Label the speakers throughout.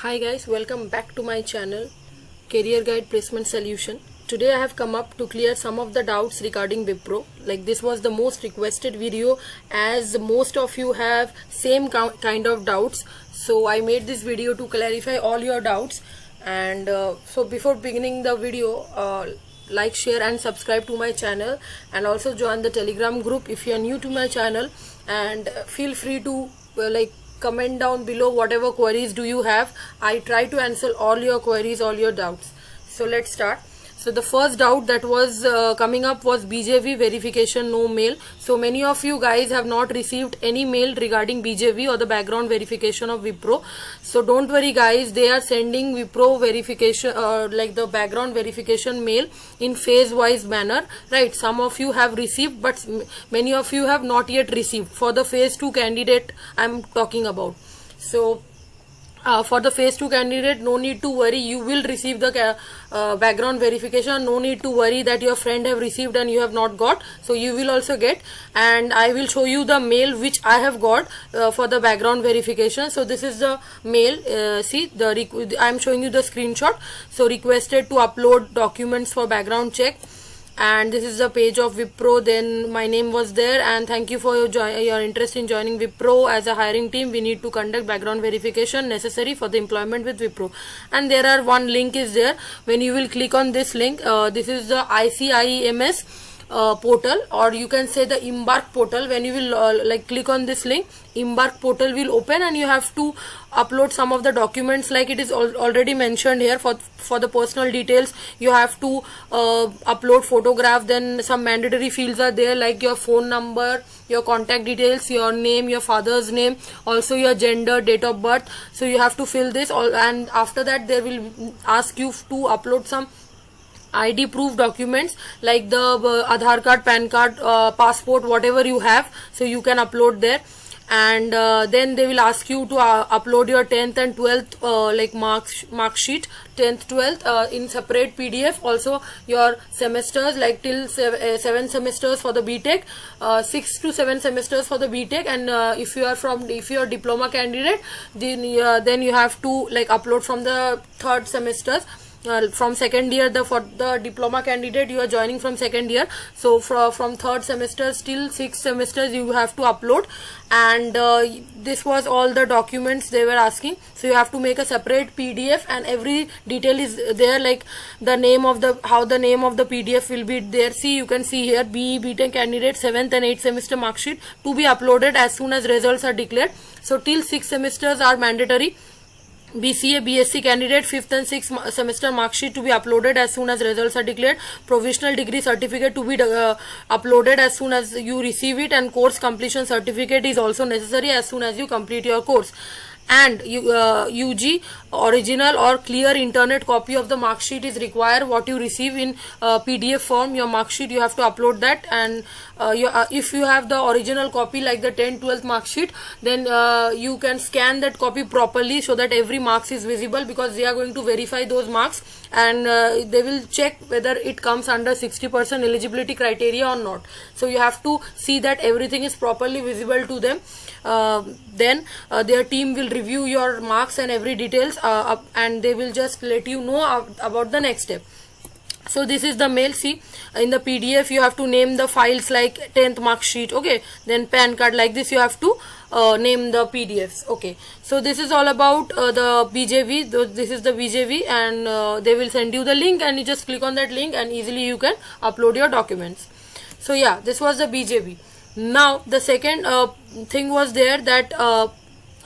Speaker 1: Hi guys, welcome back to my channel Career Guide Placement Solution. Today I have come up to clear some of the doubts regarding Wipro. Like this was the most requested video as most of you have same kind of doubts. So I made this video to clarify all your doubts. And so before beginning the video, like, share and subscribe to my channel, and also join the Telegram group if you are new to my channel, and feel free to comment down below whatever queries do you have. I try to answer all your queries, all your doubts. So let's start. So the first doubt that was coming up was BJV verification, no mail. So many of you guys have not received any mail regarding BJV or the background verification of Wipro. So don't worry guys, they are sending Wipro verification like the background verification mail in phase wise manner, right? Some of you have received, but many of you have not yet received. For the phase 2 candidate I'm talking about. So for the phase 2 candidate, no need to worry, you will receive the background verification. No need to worry that your friend have received and you have not got. So you will also get, and I will show you the mail which I have got for the background verification. So this is the mail. See, I am showing you the screenshot. So requested to upload documents for background check, and this is the page of Wipro. Then my name was there, and thank you for your interest in joining Wipro. As a hiring team, we need to conduct background verification necessary for the employment with Wipro. And there are one link is there. When you will click on this link, this is the ICIEMS portal, or you can say the Embark portal. When you will click on this link, Embark portal will open, and you have to upload some of the documents like it is already mentioned here. For the personal details, you have to upload photograph. Then some mandatory fields are there like your phone number, your contact details, your name, your father's name, also your gender, date of birth. So you have to fill this all, and after that they will ask you to upload some ID proof documents like the Aadhaar card, PAN card, passport, whatever you have. So you can upload there. And then they will ask you to upload your 10th and 12th mark sheet, 10th 12th in separate PDF. Also your semesters, like till 7 semesters for the BTech, 6 to 7 semesters for the BTech. And if you are diploma candidate, then you have to upload from the third semesters. From second year, for the diploma candidate, you are joining from second year. So from third semester till 6 semesters you have to upload. And this was all the documents they were asking. So you have to make a separate PDF, and every detail is there, like the name of how the name of the PDF will be there. See, you can see here, BE BTech candidate 7th and 8th semester mark sheet to be uploaded as soon as results are declared. So till 6 semesters are mandatory. BCA BSc candidate 5th and 6th semester mark sheet to be uploaded as soon as results are declared. Provisional degree certificate to be uploaded as soon as you receive it, and course completion certificate is also necessary as soon as you complete your course. And UG original or clear internet copy of the mark sheet is required. What you receive in PDF form, your mark sheet, you have to upload that. And if you have the original copy like the 10th 12th mark sheet, then you can scan that copy properly so that every marks is visible, because they are going to verify those marks, and they will check whether it comes under 60% eligibility criteria or not. So you have to see that everything is properly visible to them. Then their team will review your marks and every details, and they will just let you know about the next step. So this is the mail. See, in the PDF you have to name the files like 10th mark sheet, okay, then PAN card, like this you have to name the PDFs, okay. So this is all about the BJV. This is the BJV, and they will send you the link, and you just click on that link and easily you can upload your documents. So yeah, this was the BJV. Now the second thing was there, that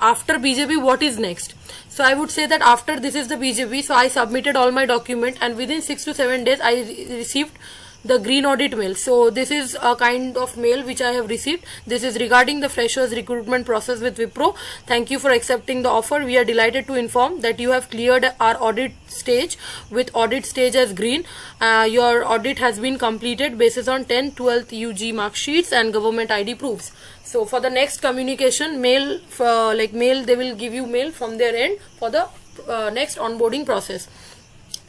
Speaker 1: after BJV what is next. So I would say that after this is the BJV. So I submitted all my document, and within 6 to 7 days I received the green audit mail. So this is a kind of mail which I have received. This is regarding the freshers recruitment process with Wipro. Thank you for accepting the offer. We are delighted to inform that you have cleared our audit stage with audit stage as green. Your audit has been completed basis on 10th 12th UG mark sheets and government ID proofs. So for the next communication, mail, they will give you mail from their end for the next onboarding process.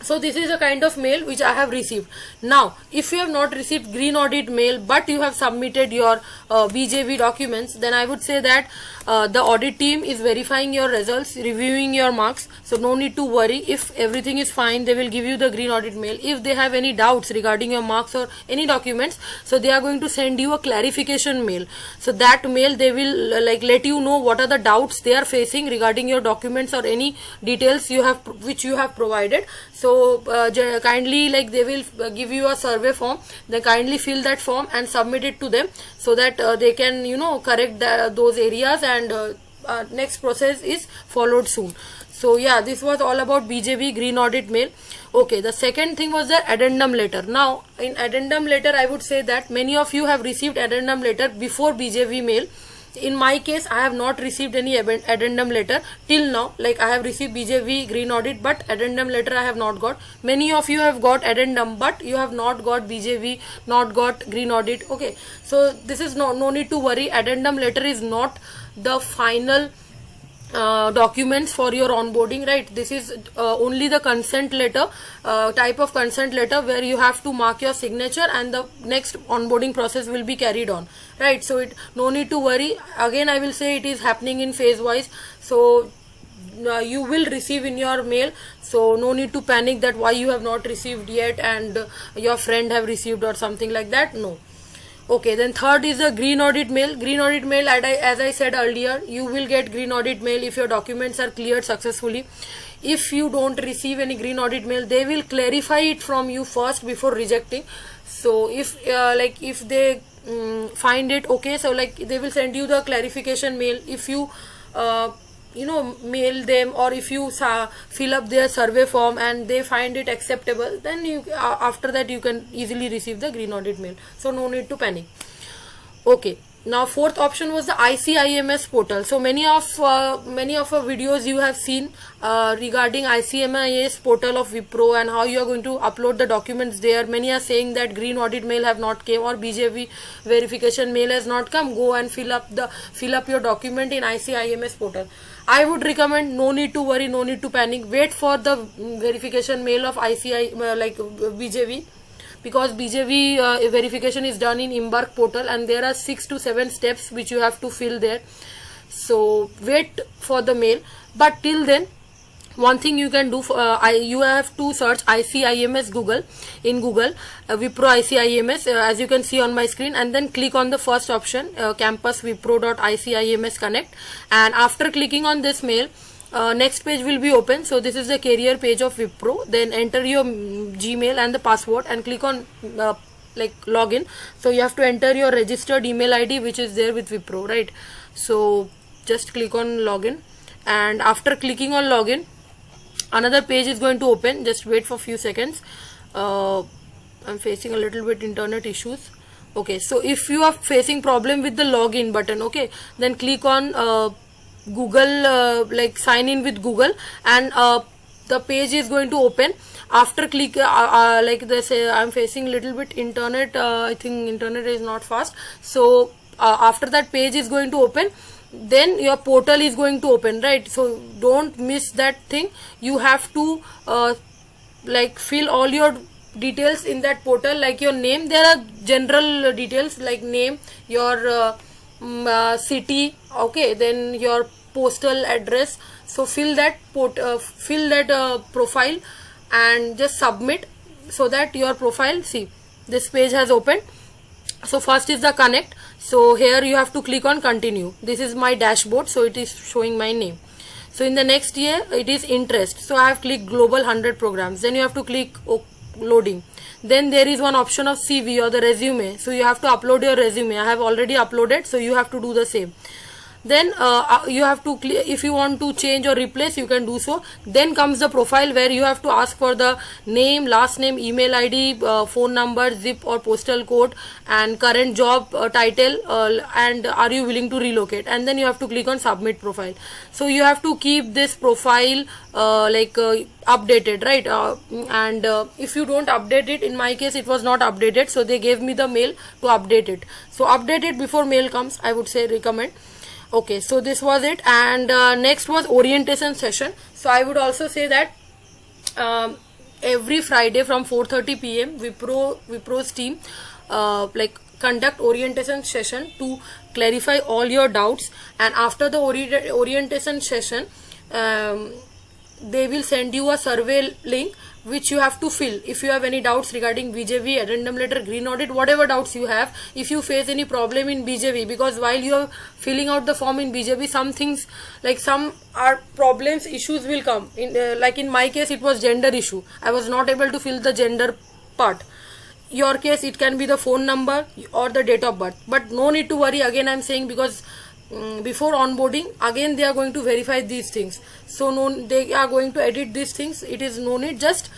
Speaker 1: So this is a kind of mail which I have received. Now if you have not received green audit mail but you have submitted your BJV documents, then I would say that the audit team is verifying your results, reviewing your marks, so no need to worry. If everything is fine, they will give you the green audit mail. If they have any doubts regarding your marks or any documents, so they are going to send you a clarification mail. So that mail they will like let you know what are the doubts they are facing regarding your documents or any details you have which you have provided. So kindly, like, they will give you a survey form, then kindly fill that form and submit it to them, so that they can correct those areas, and next process is followed soon. So yeah, this was all about BJV green audit mail. Okay, the second thing was the addendum letter. Now in addendum letter, I would say that many of you have received addendum letter before BJV mail. In my case, I have not received any addendum letter till now. Like, I have received BJV green audit, but addendum letter I have not got. Many of you have got addendum, but you have not got BJV, not got green audit. Okay, so this is no need to worry. Addendum letter is not the final documents for your onboarding, right? This is only the consent letter, type of consent letter, where you have to mark your signature and the next onboarding process will be carried on, right? So no need to worry. Again, I will say it is happening in phase wise, so you will receive in your mail, so no need to panic that why you have not received yet and your friend have received or something like that. No. Okay, then third is the green audit mail. Green audit mail, as I said earlier, you will get green audit mail if your documents are cleared successfully. If you don't receive any green audit mail, they will clarify it from you first before rejecting. So if if they find it okay, so like they will send you the clarification mail. If you mail them, or if you fill up their survey form and they find it acceptable, then you after that you can easily receive the green audit mail, so no need to panic. Okay, now fourth option was the ICIMS portal. So many of our videos you have seen regarding ICIMS portal of Wipro and how you are going to upload the documents there. Many are saying that green audit mail have not came or BJV verification mail has not come. Go and fill up your document in ICIMS portal. I would recommend no need to worry, no need to panic. Wait for the verification mail of BJV, because BJV verification is done in Embark portal and there are 6 to 7 steps which you have to fill there. So wait for the mail. But till then, one thing you can do, you have to search ICIMS in Google, Wipro ICIMS, as you can see on my screen, and then click on the first option, campuswipro.icims connect, and after clicking on this mail, next page will be open. So this is the career page of Wipro. Then enter your Gmail and the password and click on login. So you have to enter your registered email ID which is there with Wipro, right? So just click on login, and after clicking on login, another page is going to open. Just wait for a few seconds. I'm facing a little bit internet issues. Okay, so if you are facing problem with the login button, okay, then click on Google, sign in with Google, and the page is going to open. After click like they say, I'm facing little bit internet, I think internet is not fast. So after that page is going to open, then your portal is going to open, right? So don't miss that thing. You have to fill all your details in that portal, like your name. There are general details like name, your city, okay, then your postal address. So fill that profile and just submit, so that your profile, see, this page has opened. So first is the connect. So here you have to click on continue. This is my dashboard, so it is showing my name. So in the next year it is interest, so I have clicked global 100 programs. Then you have to click loading. Then there is one option of CV or the resume, so you have to upload your resume. I have already uploaded, so you have to do the same. Then you have to if you want to change or replace, you can do so. Then comes the profile, where you have to ask for the name, last name, email ID, phone number, zip or postal code, and current job title, and are you willing to relocate. And then you have to click on submit profile. So you have to keep this profile updated, right? And if you don't update it, in my case it was not updated, so they gave me the mail to update it. So update it before mail comes, I would say, recommend. Okay, so this was it. And next was orientation session. So I would also say that every Friday from 4:30 p.m. Wipro's team like conduct orientation session to clarify all your doubts, and after the orientation session they will send you a survey link which you have to fill. If you have any doubts regarding BJV, addendum letter, green audit, whatever doubts you have, if you face any problem in BJV, because while you are filling out the form in BJV, some things like some are problems, issues will come in, like in my case it was gender issue. I was not able to fill the gender part. Your case it can be the phone number or the date of birth, but no need to worry. Again I'm saying, because before onboarding again they are going to verify these things, so no, they are going to edit these things. It is no need. Just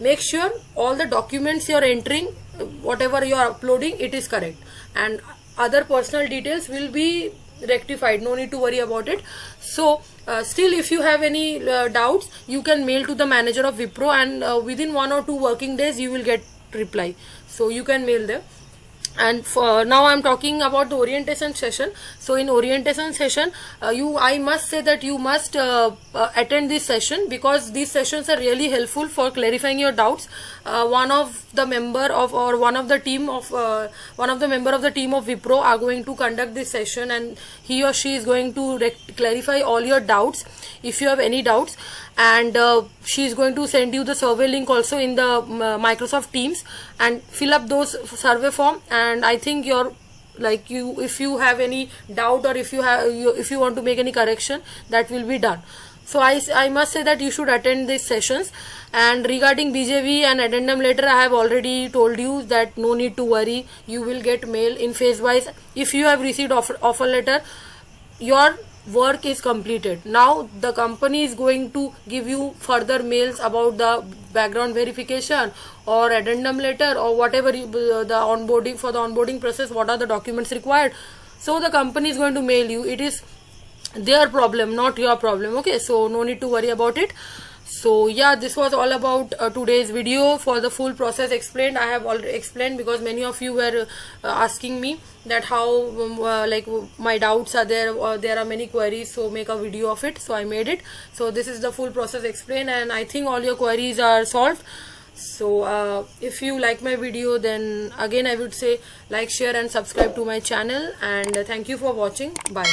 Speaker 1: make sure all the documents you are entering, whatever you are uploading, it is correct, and other personal details will be rectified. No need to worry about it. So still if you have any doubts, you can mail to the manager of Wipro, and within 1 or 2 working days you will get reply, so you can mail them. And for now I'm talking about the orientation session. So in orientation session I must say that you must attend this session, because these sessions are really helpful for clarifying your doubts. One of the member of one of the member of the team of Wipro are going to conduct this session, and he or she is going to clarify all your doubts if you have any doubts, and she is going to send you the survey link also in the Microsoft Teams, and fill up those survey form. And I think if you have any doubt, or if you want to make any correction, that will be done. So I must say that you should attend these sessions. And regarding BJV and addendum letter, I have already told you that no need to worry. You will get mail in phase wise. If you have received offer letter, your work is completed. Now the company is going to give you further mails about the background verification or addendum letter, or whatever the onboarding, for the onboarding process, what are the documents required. So the company is going to mail you. It is their problem, not your problem. Okay, so no need to worry about it. So yeah, this was all about today's video. For the full process explained, I have already explained, because many of you were asking me that how like my doubts are there, or there are many queries, so make a video of it. So I made it. So this is the full process explained, and I think all your queries are solved. So if you like my video, then again I would say like, share and subscribe to my channel, and thank you for watching. Bye.